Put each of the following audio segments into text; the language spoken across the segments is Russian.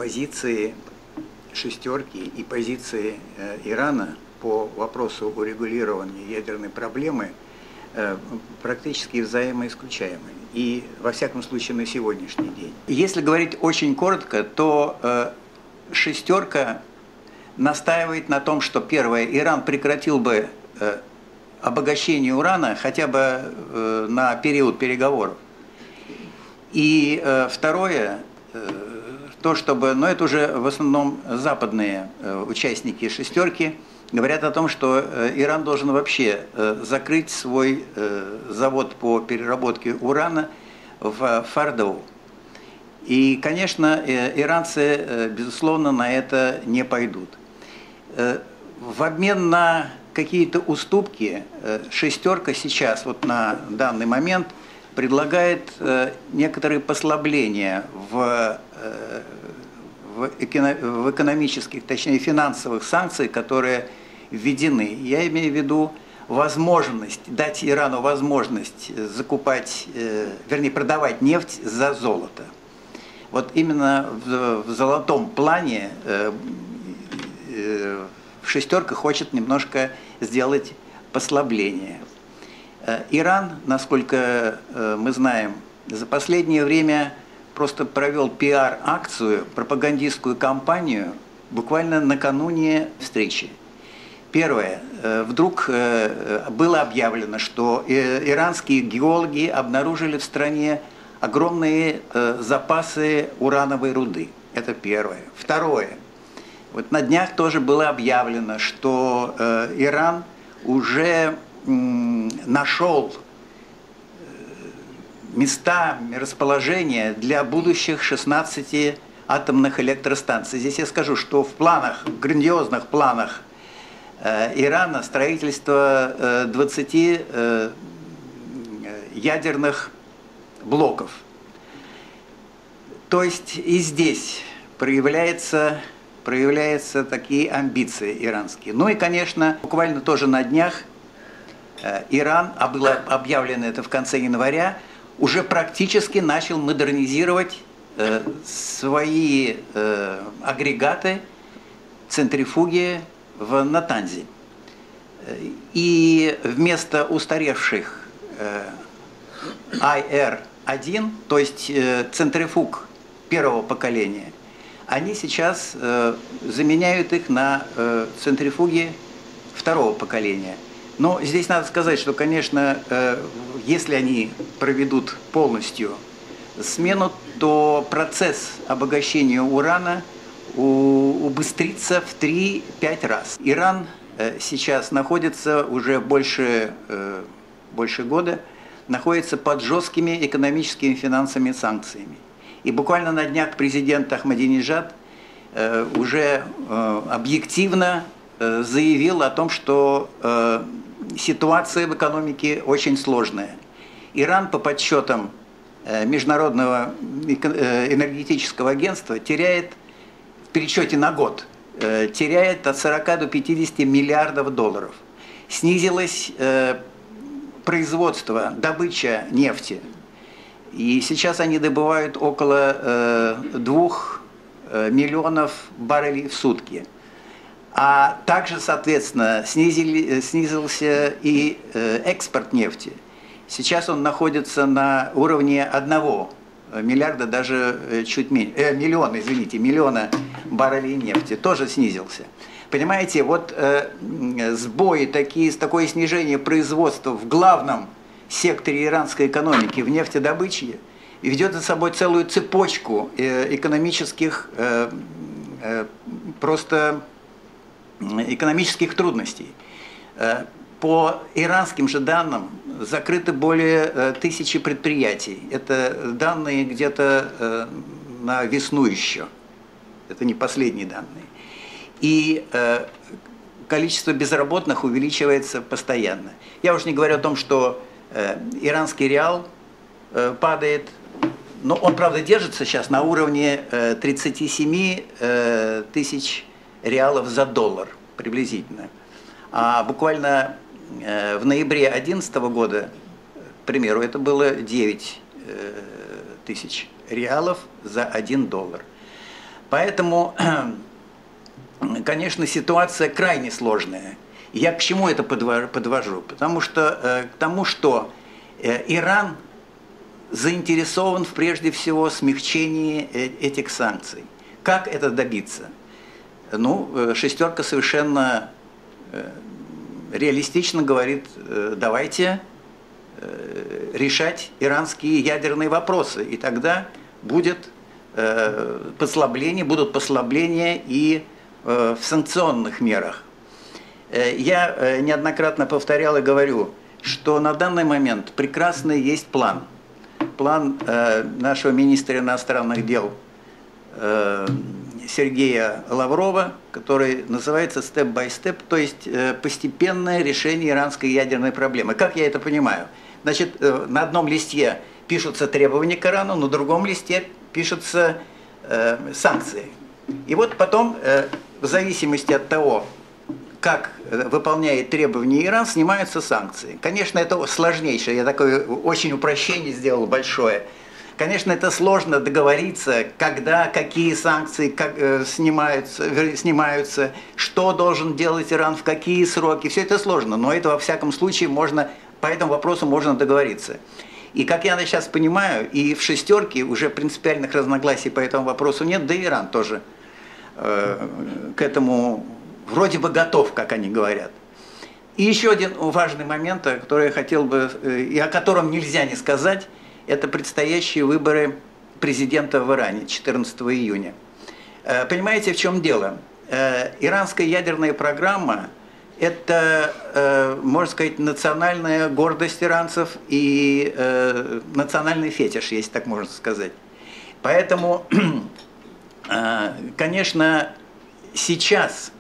позиции «шестерки» и позиции Ирана по вопросу урегулирования ядерной проблемы практически взаимоисключаемы. И, во всяком случае, на сегодняшний день. Если говорить очень коротко, то «шестерка» настаивает на том, что, первое, Иран прекратил бы обогащение урана хотя бы на период переговоров. И второе, то, чтобы, но это уже в основном западные участники «шестерки», говорят о том, что Иран должен вообще закрыть свой завод по переработке урана в Фордоу. И, конечно, иранцы, безусловно, на это не пойдут. В обмен на какие-то уступки «шестерка» сейчас, вот на данный момент, предлагает некоторые послабления в экономических, точнее финансовых санкциях, которые введены. Я имею в виду возможность, дать Ирану возможность закупать, вернее, продавать нефть за золото. Вот именно в золотом плане «шестерка» хочет немножко сделать послабление. Иран, насколько мы знаем, за последнее время просто провел пиар-акцию, пропагандистскую кампанию буквально накануне встречи. Первое. Вдруг было объявлено, что иранские геологи обнаружили в стране огромные запасы урановой руды. Это первое. Второе. Вот на днях тоже было объявлено, что Иран уже нашел места расположения для будущих 16 атомных электростанций. Здесь я скажу, что в планах, в грандиозных планах Ирана строительство 20 ядерных блоков. То есть и здесь проявляются такие амбиции иранские. Ну и, конечно, буквально тоже на днях Иран, а было объявлено это в конце января, уже практически начал модернизировать свои агрегаты, центрифуги в Натанзе. И вместо устаревших IR-1, то есть центрифуг первого поколения, они сейчас заменяют их на центрифуги второго поколения. Но здесь надо сказать, что, конечно, если они проведут полностью смену, то процесс обогащения урана убыстрится в 3-5 раз. Иран сейчас находится уже больше года, находится под жесткими экономическими финансовыми санкциями. И буквально на днях президент Ахмадинеджад уже объективно заявил о том, что ситуация в экономике очень сложная. Иран, по подсчетам Международного энергетического агентства, теряет в пересчете на год теряет от 40 до 50 миллиардов долларов. Снизилось производство, добыча нефти. И сейчас они добывают около 2 миллионов баррелей в сутки. А также, соответственно, снизился и экспорт нефти. Сейчас он находится на уровне 1 миллиарда, даже чуть меньше, миллиона баррелей нефти, тоже снизился. Понимаете, вот сбои, такое снижение производства в главном секторе иранской экономики, в нефтедобыче, ведет за собой целую цепочку экономических экономических трудностей. По иранским же данным закрыто более 1000 предприятий. Это данные где-то на весну еще. Это не последние данные. И количество безработных увеличивается постоянно. Я уже не говорю о том, что иранский реал падает. Но он, правда, держится сейчас на уровне 37 тысяч реалов за доллар приблизительно. А буквально в ноябре 2011 года, к примеру, это было 9 тысяч реалов за $1. Поэтому, конечно, ситуация крайне сложная. Я к чему это подвожу? Потому что к тому, что Иран заинтересован прежде всего в смягчении этих санкций. Как это добиться? Ну, шестерка совершенно реалистично говорит, давайте решать иранские ядерные вопросы, и тогда будет будут послабления и в санкционных мерах. Я неоднократно повторял и говорю, что на данный момент прекрасный есть план. План нашего министра иностранных дел Сергея Лаврова, который называется «Степ-бай-степ», то есть постепенное решение иранской ядерной проблемы. Как я это понимаю? Значит, на одном листе пишутся требования к Ирану, на другом листе пишутся санкции. И вот потом, в зависимости от того, как выполняет требования Иран, снимаются санкции. Конечно, это сложнейшее, я такое очень упрощение сделал большое. Конечно, это сложно договориться, когда, какие санкции снимаются, что должен делать Иран, в какие сроки. Все это сложно, но это во всяком случае по этому вопросу можно договориться. И как я сейчас понимаю, и в шестерке уже принципиальных разногласий по этому вопросу нет, да и Иран тоже к этому вроде бы готов, как они говорят. И еще один важный момент, который я хотел бы, и о котором нельзя не сказать, это предстоящие выборы президента в Иране 14 июня. Понимаете, в чем дело? Иранская ядерная программа – это, можно сказать, национальная гордость иранцев и национальный фетиш, если так можно сказать. Поэтому, конечно, сейчас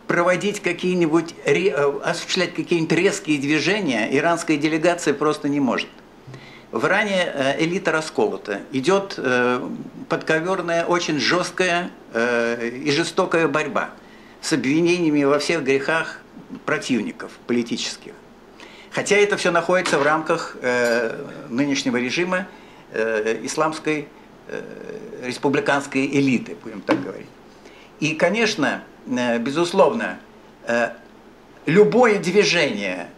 осуществлять какие-нибудь резкие движения иранская делегация просто не может. В Иране элита расколота. Идет подковерная, очень жесткая и жестокая борьба с обвинениями во всех грехах противников политических. Хотя это все находится в рамках нынешнего режима исламской республиканской элиты, будем так говорить. И, конечно, безусловно, любое движение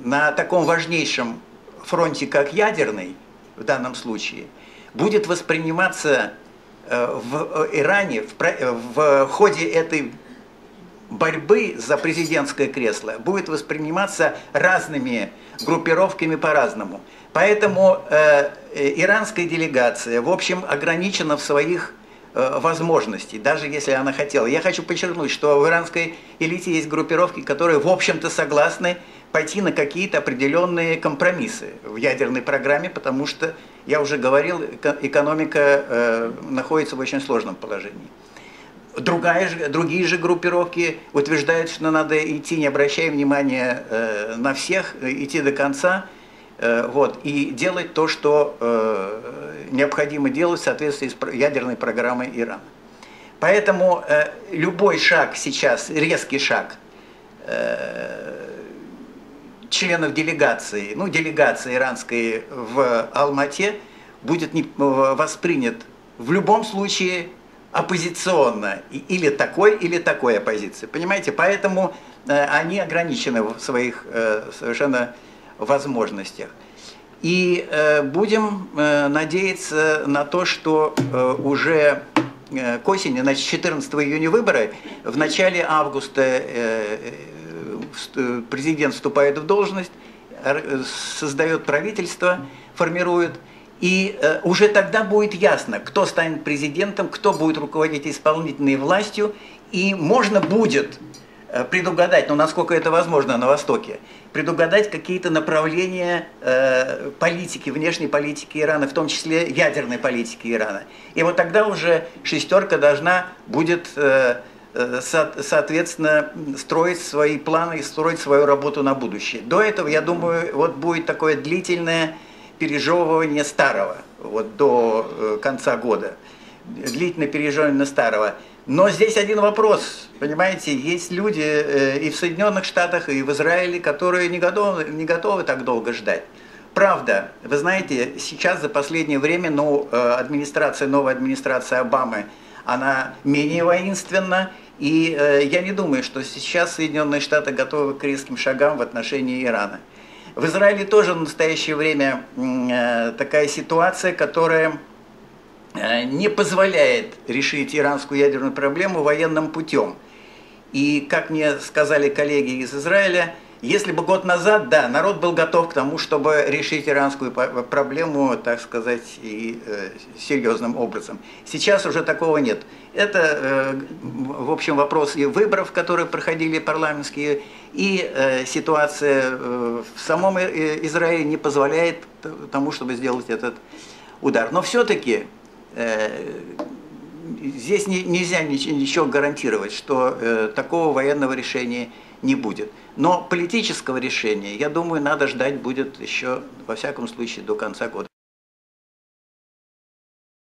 на таком важнейшем фронте, как ядерный, в данном случае, будет восприниматься в Иране в ходе этой борьбы за президентское кресло, будет восприниматься разными группировками по-разному. Поэтому иранская делегация, в общем, ограничена в своих возможностей, даже если она хотела. Я хочу подчеркнуть, что в иранской элите есть группировки, которые, в общем-то, согласны пойти на какие-то определенные компромиссы в ядерной программе, потому что, я уже говорил, экономика находится в очень сложном положении. Другие же группировки утверждают, что надо идти, не обращая внимания на всех, идти до конца, и делать то, что необходимо делать в соответствии с ядерной программой Ирана. Поэтому любой шаг сейчас, резкий шаг членов делегации, делегации иранской в Алмате будет воспринят в любом случае оппозиционно, или такой оппозиции. Понимаете, поэтому они ограничены в своих совершенно возможностях. И будем надеяться на то, что уже к осени, значит, 14 июня выборы, в начале августа президент вступает в должность, создает правительство, формирует, и уже тогда будет ясно, кто станет президентом, кто будет руководить исполнительной властью, и можно будет предугадать, насколько это возможно на Востоке, предугадать какие-то направления политики, внешней политики Ирана, в том числе ядерной политики Ирана. И вот тогда уже шестерка должна будет, соответственно, строить свои планы и строить свою работу на будущее. До этого, я думаю, будет такое длительное пережевывание старого, до конца года. Длительное пережевывание старого. Но здесь один вопрос, понимаете, есть люди и в Соединенных Штатах, и в Израиле, которые не готовы так долго ждать. Правда, вы знаете, сейчас за последнее время новая администрация Обамы, она менее воинственна, и я не думаю, что сейчас Соединенные Штаты готовы к резким шагам в отношении Ирана. В Израиле тоже в настоящее время такая ситуация, которая не позволяет решить иранскую ядерную проблему военным путем. И, как мне сказали коллеги из Израиля, если бы год назад, да, народ был готов к тому, чтобы решить иранскую проблему, так сказать, и серьезным образом. Сейчас уже такого нет. Это, в общем, вопрос и выборов, которые проходили парламентские, и ситуация в самом Израиле не позволяет тому, чтобы сделать этот удар. Но все-таки здесь нельзя ничего гарантировать, что такого военного решения не будет. Но политического решения, я думаю, надо ждать будет еще, во всяком случае, до конца года.